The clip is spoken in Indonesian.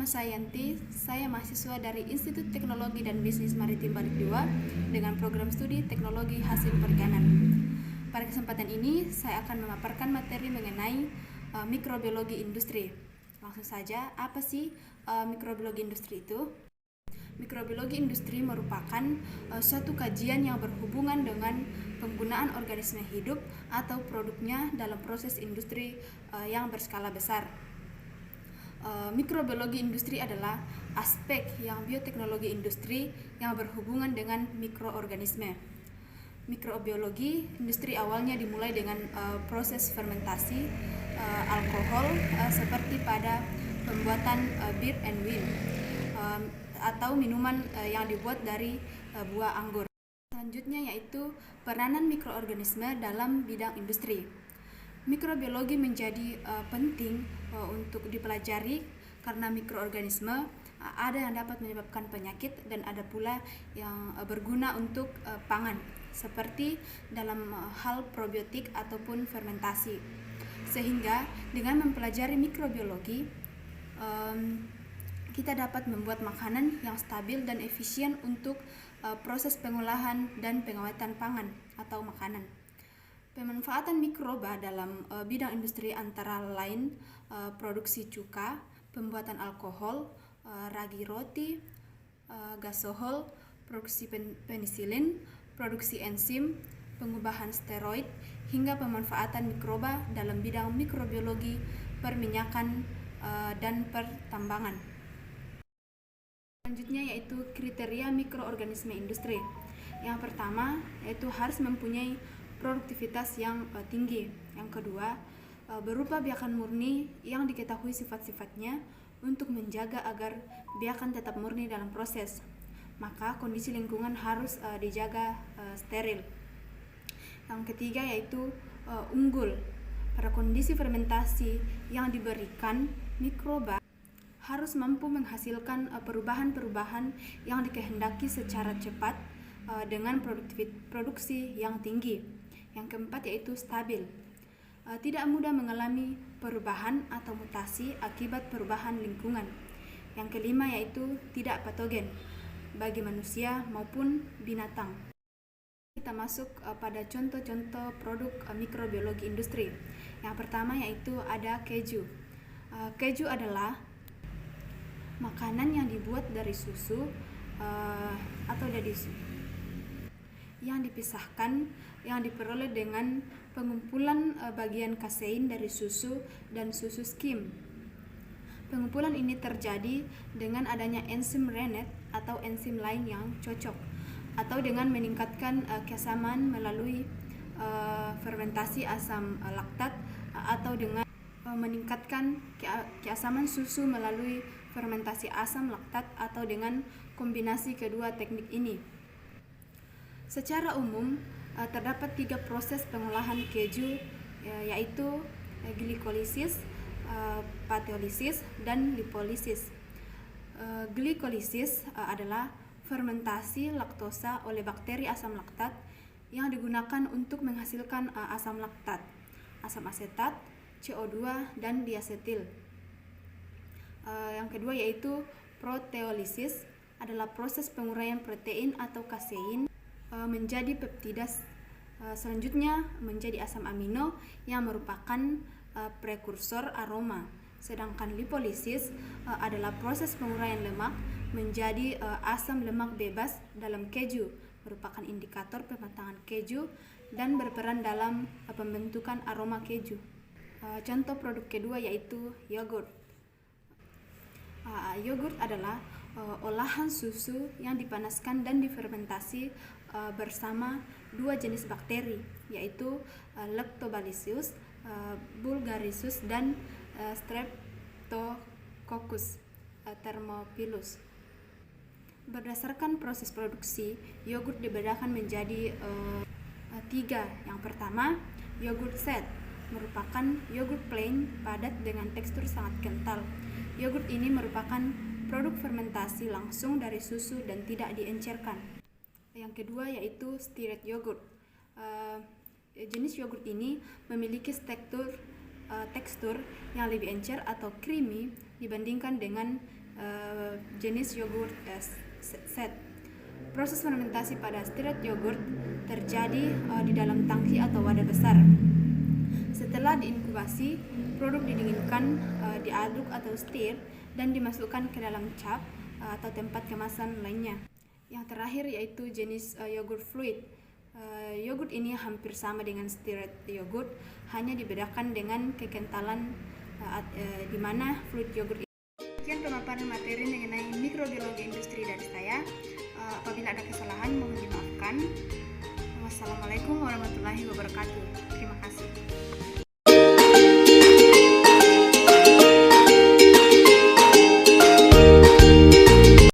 Nama saya Yanti, saya mahasiswa dari Institut Teknologi dan Bisnis Maritim Balik 2 dengan program studi Teknologi Hasil Perikanan. Pada kesempatan ini, saya akan memaparkan materi mengenai mikrobiologi industri. Langsung saja, apa sih mikrobiologi industri itu? Mikrobiologi industri merupakan suatu kajian yang berhubungan dengan penggunaan organisme hidup atau produknya dalam proses industri yang berskala besar. Mikrobiologi industri adalah aspek yang bioteknologi industri yang berhubungan dengan mikroorganisme. Mikrobiologi industri awalnya dimulai dengan proses fermentasi alkohol seperti pada pembuatan beer and wine atau minuman yang dibuat dari buah anggur. Selanjutnya yaitu peranan mikroorganisme dalam bidang industri. Mikrobiologi menjadi penting untuk dipelajari karena mikroorganisme ada yang dapat menyebabkan penyakit dan ada pula yang berguna untuk pangan seperti dalam hal probiotik ataupun fermentasi. Sehingga dengan mempelajari mikrobiologi kita dapat membuat makanan yang stabil dan efisien untuk proses pengolahan dan pengawetan pangan atau makanan. Pemanfaatan mikroba dalam bidang industri antara lain produksi cuka, pembuatan alkohol, ragi roti, gasohol, produksi penisilin, produksi enzim, pengubahan steroid, hingga pemanfaatan mikroba dalam bidang mikrobiologi, perminyakan, dan pertambangan. Selanjutnya yaitu kriteria mikroorganisme industri. Yang pertama yaitu harus mempunyai produktivitas yang tinggi. Yang kedua, berupa biakan murni yang diketahui sifat-sifatnya untuk menjaga agar biakan tetap murni dalam proses. Maka kondisi lingkungan harus dijaga steril. Yang ketiga yaitu unggul. Pada kondisi fermentasi yang diberikan, mikroba harus mampu menghasilkan perubahan-perubahan yang dikehendaki secara cepat dengan produksi yang tinggi. Yang keempat yaitu stabil. Tidak mudah mengalami perubahan atau mutasi akibat perubahan lingkungan. Yang kelima yaitu tidak patogen bagi manusia maupun binatang. Kita masuk pada contoh-contoh produk mikrobiologi industri. Yang pertama yaitu ada keju. Keju adalah makanan yang dibuat dari susu atau dari yang dipisahkan yang diperoleh dengan pengumpulan bagian kasein dari susu dan susu skim. Pengumpulan ini terjadi dengan adanya enzim Rennet atau enzim lain yang cocok atau dengan meningkatkan keasaman melalui fermentasi asam laktat atau dengan meningkatkan keasaman susu melalui fermentasi asam laktat atau dengan kombinasi kedua teknik ini. Secara umum terdapat 3 proses pengolahan keju yaitu glikolisis, patolisis, dan lipolisis. Glikolisis adalah fermentasi laktosa oleh bakteri asam laktat yang digunakan untuk menghasilkan asam laktat, asam asetat, CO2, dan diasetil. Yang kedua yaitu proteolisis adalah proses penguraian protein atau kasein menjadi peptida, selanjutnya menjadi asam amino yang merupakan prekursor aroma. Sedangkan lipolisis adalah proses penguraian lemak menjadi asam lemak bebas dalam keju, merupakan indikator pematangan keju dan berperan dalam pembentukan aroma keju. Contoh produk kedua yaitu yogurt. Yogurt adalah olahan susu yang dipanaskan dan difermentasi bersama 2 jenis bakteri yaitu Lactobacillus bulgaricus dan Streptococcus thermophilus. Berdasarkan proses produksi, yogurt dibedakan menjadi 3. Yang pertama, yogurt set merupakan yogurt plain padat dengan tekstur sangat kental. Yogurt ini merupakan produk fermentasi langsung dari susu dan tidak diencerkan. Yang kedua yaitu stirred yogurt. Jenis yogurt ini memiliki tekstur yang lebih encer atau creamy dibandingkan dengan jenis yogurt set. Proses fermentasi pada steared yogurt terjadi di dalam tangki atau wadah besar. Setelah diinkubasi, produk didinginkan, diaduk atau stir, dan dimasukkan ke dalam cup atau tempat kemasan lainnya. Yang terakhir yaitu jenis yogurt fluid. Yogurt ini hampir sama dengan steared yogurt, hanya dibedakan dengan kekentalan di mana fluid yogurt. Sekian pemaparan materi mengenai mikrobiologi industri dari saya. Apabila ada kesalahan mohon dimaafkan. Wassalamualaikum warahmatullahi wabarakatuh. Terima kasih.